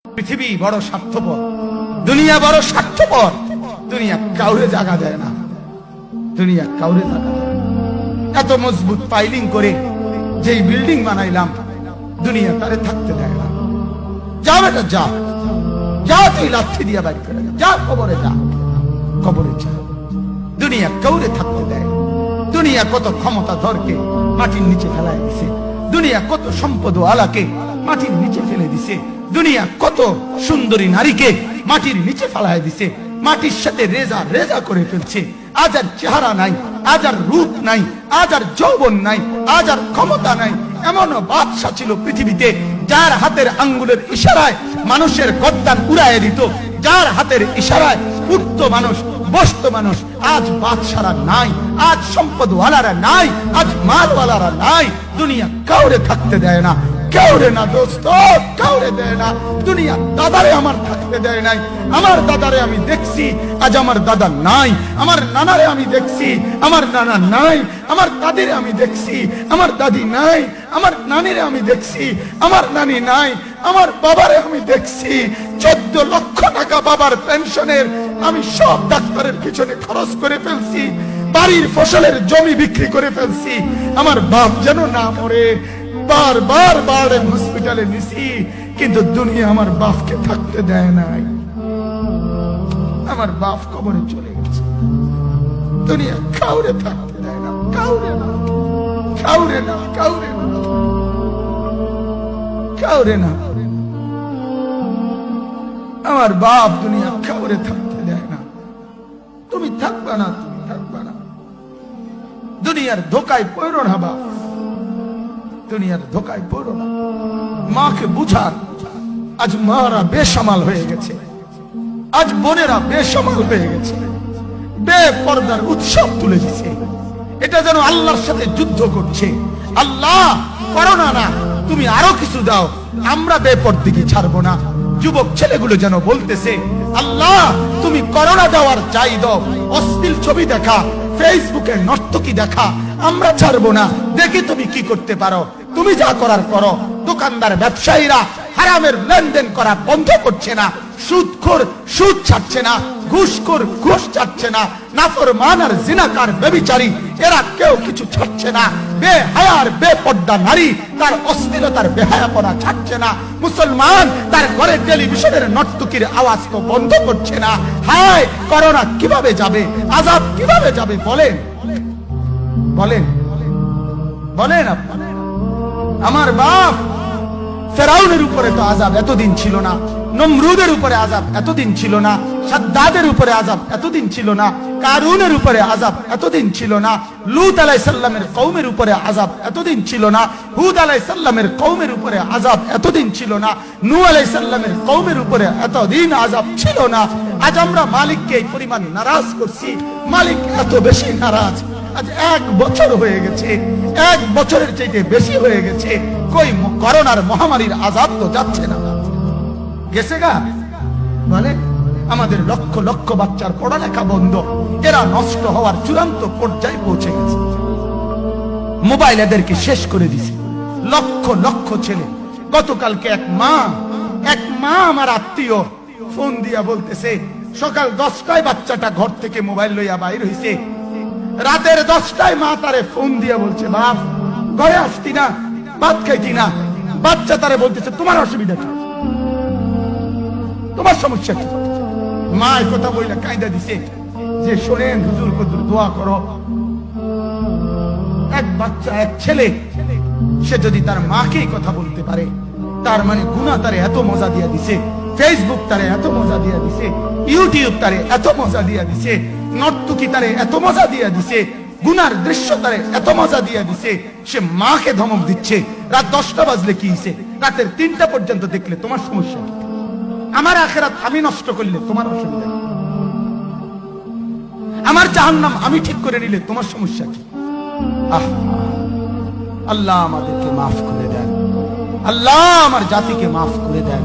পৃথিবী বড় স্বার্থপর, দুনিয়া বড় স্বার্থপর। দুনিয়া কাউরে জায়গা দেয় না, দুনিয়া কাউরে জায়গা দেয় না। এত মজবুত পাইলিং করে যেই বিল্ডিং বানাইলাম, দুনিয়া তারে থাকতে দেয় না। যা বেটা যা, যা তুই লাথি দিয়া বাড়ি করে যা, কবরে যা, কবরে যা। দুনিয়া কাউরে থাকতে দেয়। দুনিয়া কত ক্ষমতা ধরকে মাটির নিচে ফেলায় দিছে, দুনিয়া কত সম্পদ আলাকে মাটির নিচে ফেলে দিছে, দুনিয়া কত সুন্দরী নারীকে মাটির নিচে ফেলায় দিছে, মাটির সাথে রেজা রেজা করে ফেলছে। আজ আর চেহারা নাই, আজ আর রূপ নাই, আজ আর যৌবন নাই, আজ আর ক্ষমতা নাই। এমন বাদশা ছিল পৃথিবীতে যার হাতের আঙ্গুলের ইশারায় মানুষের গর্দান উড়াইয়ে দিত, যার হাতের ইশারায় উঠতো মানুষ, বসতো মানুষ। আজ বাদশারা নাই, আজ সম্পদওয়ালারা নাই, আজ মালওয়ালারা নাই। দুনিয়া কাউরে থাকতে দেয় না, কাউরে না দোস্ত, কাউরে দেয় না। দুনিয়া দাদারে আমার থাকতে দেয় নাই। আমার দাদারে আমি দেখছি, আজ আমার দাদা নাই। আমার নানারে আমি দেখছি, আমার নানা নাই। আমার দাদিরে আমি দেখছি, আমার দাদি নাই। আমার নানিরে আমি দেখছি, আমার নানি নাই। আমার বাবারে আমি দেখছি, 14 লক্ষ টাকা বাবার পেনশনের আমি সব ডাক্তারের পিছনে খরচ করে ফেলছি, বাড়ির ফসলের জমি বিক্রি করে ফেলছি। আমার বাপ যেন না মরে বারবার বারবার হসপিটালে নিছি, কিন্তু দুনিয়া আমার বাপকে থাকতে দেয় নাই। আমার বাপ কবরে চলে গেছে। দুনিয়া কাউরে থাকতে দেয় না, কাউরে না, কাউরে না, কাউরে না, কাউরে না। আমার বাপ দুনিয়া কাউরে থাকতে দেয় না। তুমি থাকবা না, তুমি থাকবা না। দুনিয়ার ধোকায় পড়ো না বাপ, দুনিয়ার ধোকায় পড়ো না। মাকে বুঝান, আজ মারা বেসামাল হয়ে গেছে, আজ বোনেরা বেসামাল হয়ে গেছে, বেপরদার উৎসব তুলে দিছে। এটা যেন আল্লাহর সাথে যুদ্ধ করছে। আল্লাহ করোনা না, তুমি আরো কিছু দাও, আমরা বেপরদিকে ছাড়বো না। যুবক ছেলেগুলো যেন বলতেছে, আল্লাহ তুমি করোনা দেওয়ার চাই দাও, অশ্লীল ছবি দেখা, ফেসবুকে নর্তকী দেখা আমরা ছাড়বো না। দেখি তুমি কি করতে পারো, তুমি যা করার করো। দোকানদার ব্যবসায়ীরা হারামের লেনদেন করা বন্ধ করছে না, সুদখোর সুদ ছাড়ছে না, ঘুষখোর ঘুষ ছাড়ছে না, নাফরমান আর জিনাকার ব্যভিচারী এরা কেউ কিছু ছাড়ছে না। বেহায়ার বেপর্দা নারী তার অশ্লীলতার বেহায়াপনা ছাড়ছে না। মুসলমান তার ঘরে টেলিভিশনের নর্তকীর আওয়াজ তো বন্ধ করছে না। হায় করোনা কিভাবে যাবে, আযাব কিভাবে যাবে বলেন, বলেন, বলেন আপনি। আমার বাপ ফেরাউনের উপরে তো আযাব এতদিন ছিল না, নমরুদের উপরে আযাব এতদিন ছিল না, সাদ্দাদের উপরে আযাব এতদিন ছিল না, কারুনের উপরে আযাব এতদিন ছিল না, লূত আলাইহিস সালামের কওমের উপরে আযাব এতদিন ছিল না, হুদ আলাইহিস সালামের কওমের উপরে আযাব এতদিন ছিল না, নূহ আলাইহিস সালামের কওমের উপরে এতদিন আযাব ছিল না। আজ আমরা মালিককে এই পরিমাণ নারাজ করছি, মালিক এত বেশি নারাজ। আজ 1 বছর হয়ে গেছে, 1 বছরের চাইতে বেশি হয়ে গেছে, কই করোনার মহামারীর আযাব তো যাচ্ছে না, গেছে গা বলে। আমাদের লক্ষ লক্ষ বাচ্চার পড়ালেখা বন্ধ, এরা নষ্ট হওয়ার চূড়ান্ত পর্যায়ে পৌঁছে গেছে। মোবাইল এদেরকে শেষ করে দিছে। লক্ষ লক্ষ ছেলে। গতকালকে এক মা আমার আত্মীয় ফোন দিয়া বলতেছে, সকাল 10টায় বাচ্চাটা ঘর থেকে মোবাইল লইয়া বাইর হইছে, রাতের 10টায় মা তারে ফোন দিয়া বলছে, বাপ ঘরে আসতি না, ভাত খাইতি না। বাচ্চা তারে বলতেছে, তোমার অসুবিধা কি, তোমার সমস্যা কি? মা এই কথা বইলা কায়দা দিছে যে শোনেন হুজুর কদুর দোয়া করো। এক বাচ্চা, এক ছেলে, সে যদি তার মাকে কথা বলতে পারে, তার মানে গুনাহ তারে এত মজা দিয়া দিছে, ফেসবুক তারে এত মজা দিয়া দিছে, ইউটিউব তারে এত মজা দিয়া দিছে, নর্তকী তারে এত মজা দিয়া দিছে, গুনার দৃশ্য তারে এত মজা দিয়া দিছে, সে মাকে ধমক দিচ্ছে। রাত 10টা বাজলে কি হইছে, রাতের 3টা পর্যন্ত দেখলে তোমার সমস্যা কি? আমার আখিরাত আমি নষ্ট করলে তোমার অসুবিধা কি? আমার জাহান্নাম আমি ঠিক করে নিলে তোমার সমস্যা কি? আল্লাহ আমাদেরকে মাফ করে দেন, আল্লাহ আমার জাতিকে মাফ করে দেন।